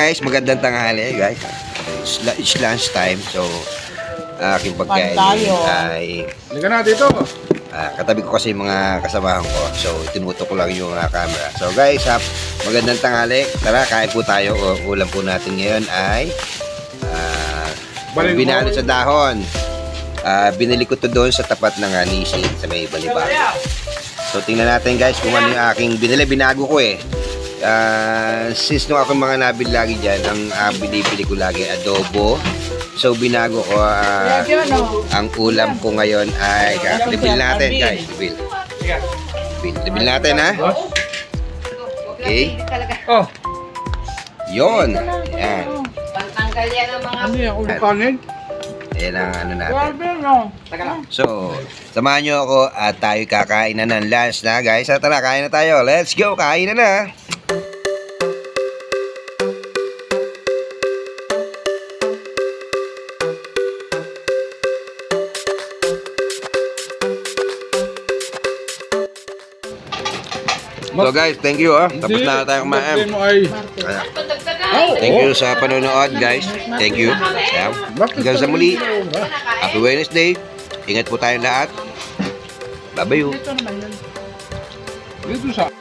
guys, magandang tanghali guys. It's lunch time, so aking pagkain ay Halika na dito. katabi ko kasi yung mga kasamahan ko. So tinutok ko lang yung camera. So guys, magandang tanghali. Tara, kain po tayo. Ulam po natin ngayon ay binalot sa dahon. Binili ko to doon sa tapat ng Nissin sa may Balibago. So tingnan natin guys kung ano yung aking binili. Binago ko eh. Since nung ako mga nabili lagi dyan, ang binibili ko lagi adobo. So binago ko ang ulam ko ngayon ay reveal natin guys. Reveal natin ha. Okay. Oh. Yon. Yan. Pantanggal yan ang mga... Ano yan? Ulo kanin? Yan ang ano natin. Grabe no. So, samahan nyo ako at tayo kakain na ng lunch na guys. Tara, kain na tayo. Let's go, kain na. So guys, thank you Tapos na tayo kumain. Thank you sa panonood guys. Thank you. Hanggang sa muli. Happy Wednesday. Ingat po tayong lahat. Bye-bye. Dito sa